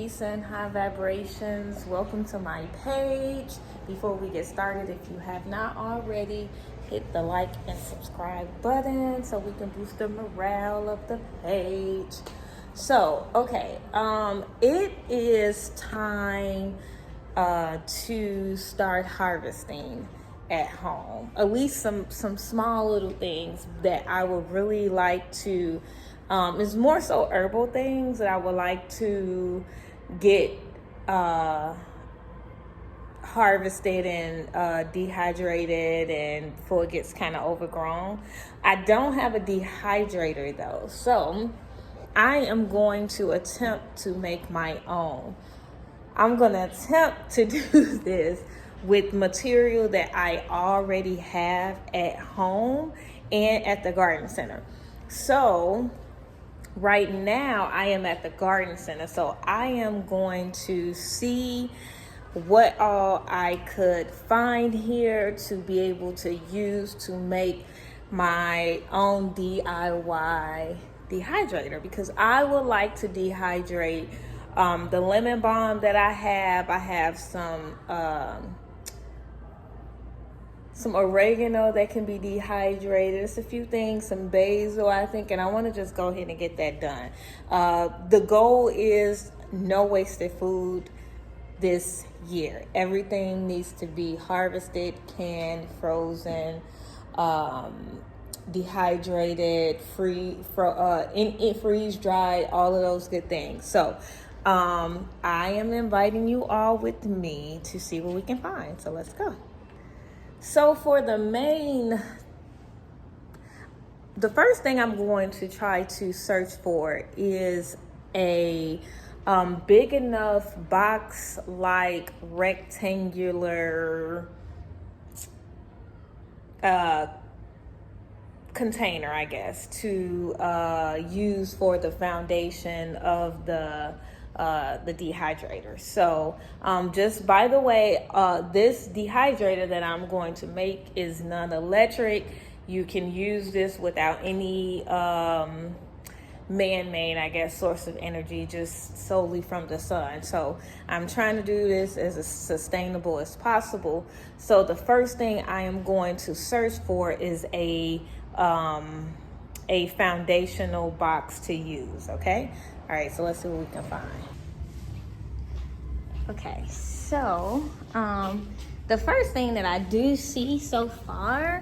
peace and high vibrations. Welcome to my page. Before we get started, if you have not already, hit the like and subscribe button so we can boost the morale of the page. So, okay, it is time to start harvesting at home. At least some small little things that I would really like to. It's more so herbal things that I would like to get harvested and dehydrated and before it gets kind of overgrown. I don't have a dehydrator though, so I am going to attempt to make my own. I'm going to attempt to do this with material that I already have at home and at the garden center. So right now I am at the garden center, so I am going to see what all I could find here to be able to use to make my own DIY dehydrator, because I would like to dehydrate the lemon balm that I have some oregano that can be dehydrated. It's a few things, some basil, I think, and I want to just go ahead and get that done. The goal is no wasted food this year. Everything needs to be harvested, canned, frozen, dehydrated, freeze dried, all of those good things. So I am inviting you all with me to see what we can find. So let's go. So for the first thing I'm going to try to search for is a big enough box, like rectangular container, I guess, to use for the foundation of the dehydrator. So just by the way, this dehydrator that I'm going to make is non-electric. You can use this without any man-made, I guess, source of energy, just solely from the sun. So I'm trying to do this as sustainable as possible. So the first thing I am going to search for is a foundational box to use. Okay, all right, so let's see what we can find. Okay, so the first thing that I do see so far,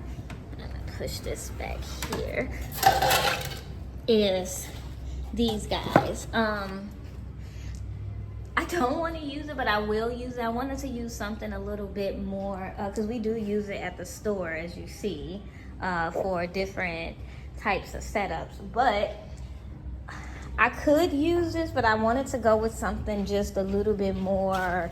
I'm gonna push this back here, is these guys. I don't want to use it, but I will use it. I wanted to use something a little bit more, because we do use it at the store, as you see, for different types of setups. But I could use this, but I wanted to go with something just a little bit more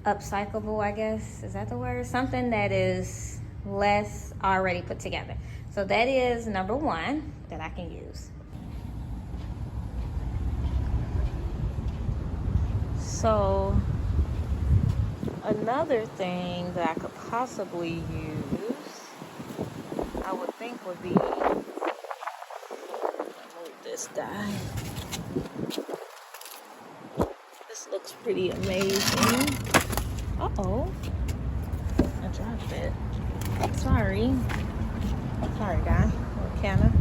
upcyclable, I guess. Is that the word? Something that is less already put together. So that is number one that I can use. So another thing that I could possibly use, I would think would be, move this guy. This looks pretty amazing. Uh-oh, I dropped it. Sorry guy, or Canna.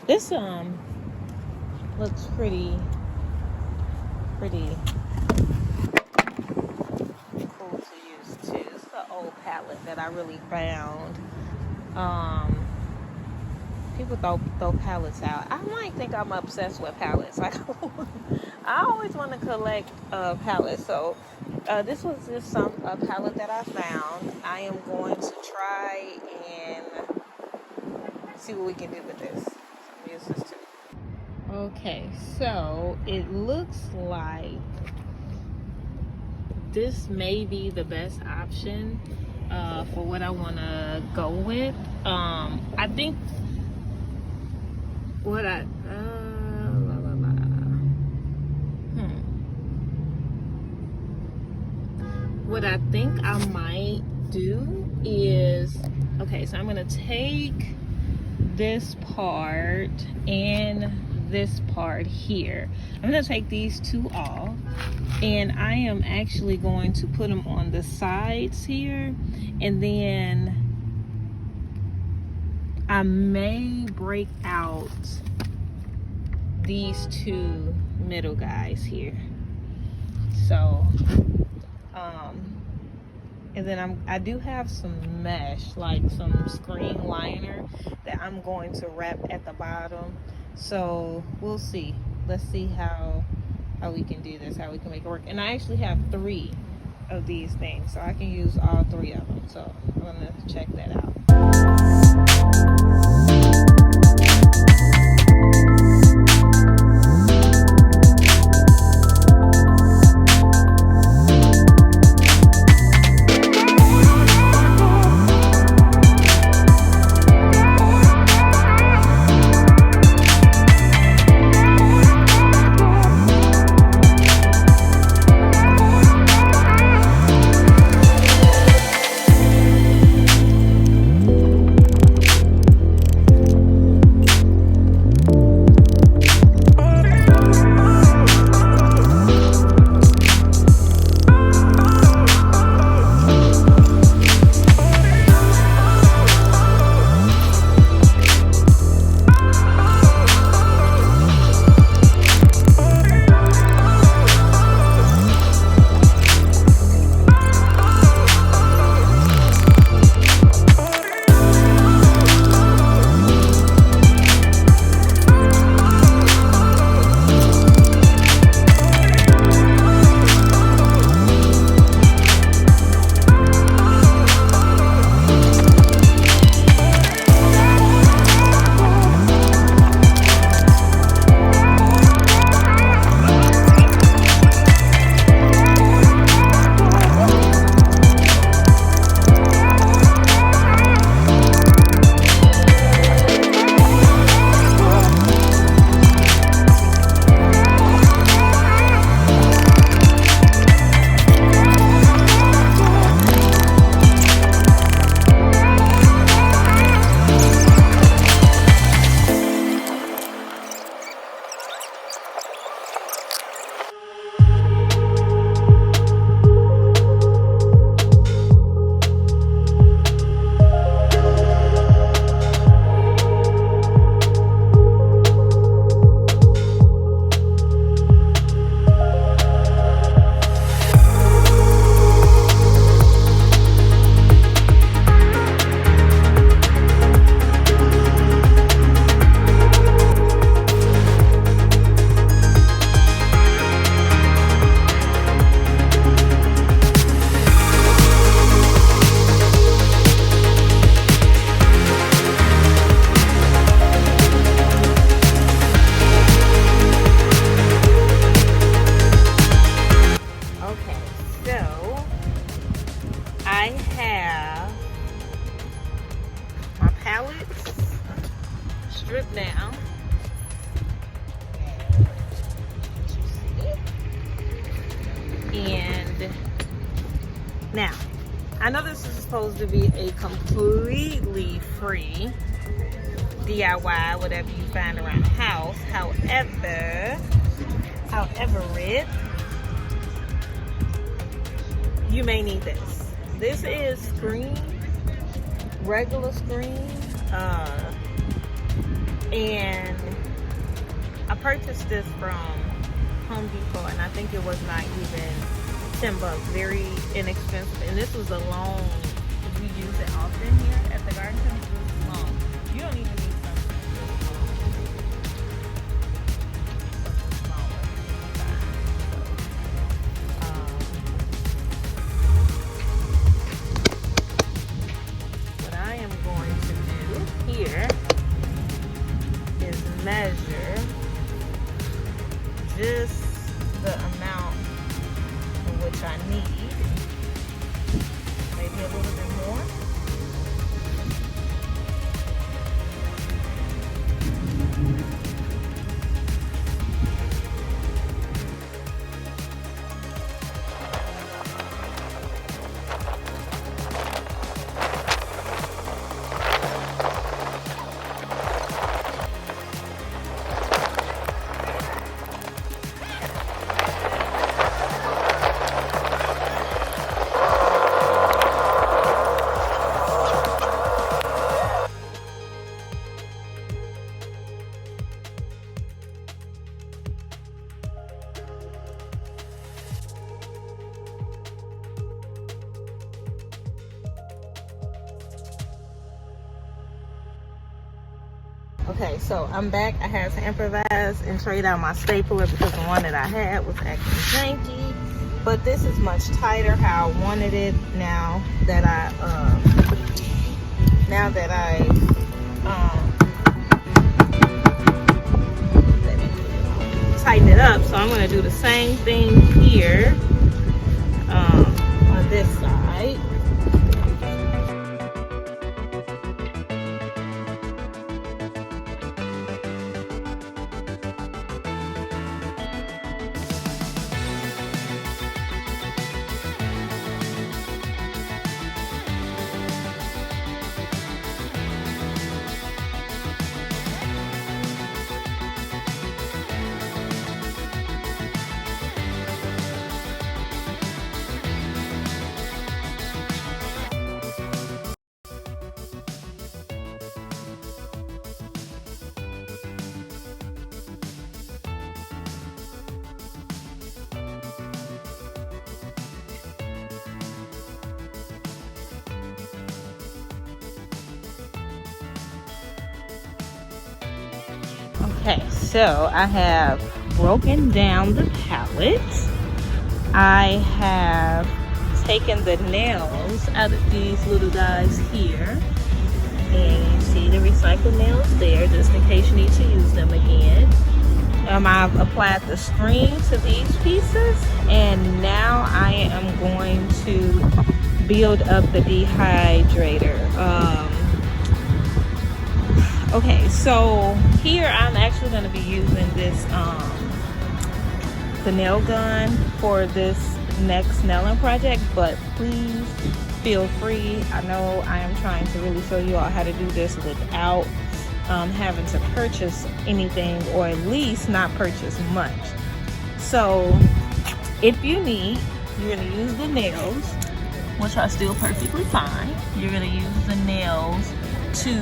This looks pretty cool to use too. It's the old pallet that I really found. People throw pallets out. I might think I'm obsessed with pallets. Like I always want to collect pallets. So this was just a pallet that I found. I am going to try and see what we can do with this. So use this too. Okay, so it looks like this may be the best option for what I want to go with. I think what I what I think I might do is, okay, so I'm gonna take this part and this part here. I'm gonna take these two off, and I am actually going to put them on the sides here, and then I may break out these two middle guys here. So and then I do have some mesh, like some screen liner that I'm going to wrap at the bottom. So we'll see. Let's see how we can do this, how we can make it work. And I actually have 3 of these things, so I can use all 3 of them. So I'm gonna check that out. Pallets stripped down. And now, I know this is supposed to be a completely free DIY, whatever you find around the house. However, you may need this. This is screen, regular screen, and I purchased this from Home Depot, and I think it was not even $10, very inexpensive. And this was a long, we use it often here at the garden center. This is long. You don't even need something really long. Something smaller. What I am going to do here is measure just the amount of which I need, maybe a little bit more. Okay, so I'm back. I had to improvise and trade out my stapler because the one that I had was acting janky. But this is much tighter how I wanted it now that I tighten it up. So I'm going to do the same thing here on this side. Okay, so I have broken down the pallets. I have taken the nails out of these little guys here. And you see the recycled nails there, just in case you need to use them again. I've applied the screen to these pieces, and now I am going to build up the dehydrator. Okay, so here I'm actually going to be using this the nail gun for this next nailing project, but please feel free. I know I am trying to really show you all how to do this without having to purchase anything, or at least not purchase much. So if you need, you're going to use the nails, which are still perfectly fine. You're going to use the nails to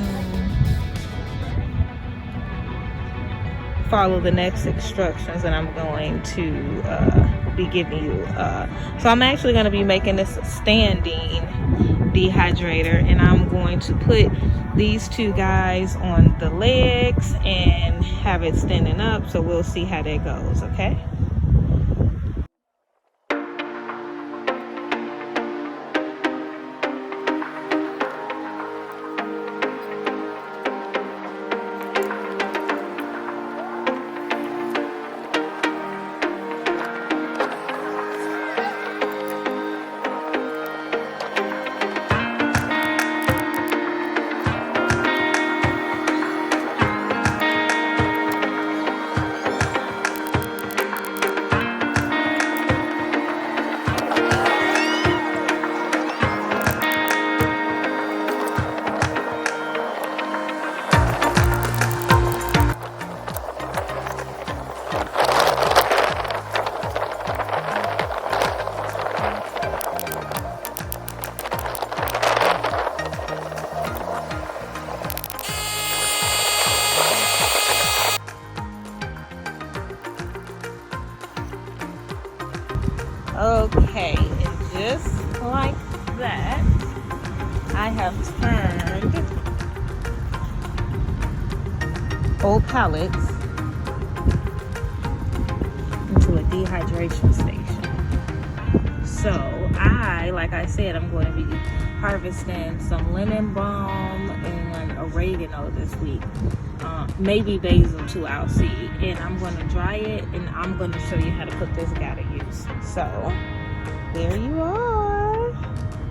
follow the next instructions that I'm going to be giving you. So I'm actually going to be making this a standing dehydrator, and I'm going to put these two guys on the legs and have it standing up, so we'll see how that goes. Okay. Okay, and just like that, I have turned old pallets into a dehydration station. So like I said, I'm going to be harvesting some lemon balm and oregano this week. Maybe basil too, I'll see. And I'm going to dry it, and I'm going to show you how to put this guy to use. So there you are.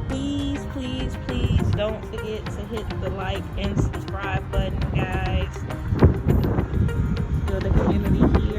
Please, please, please don't forget to hit the like and subscribe button, guys. Build a community here.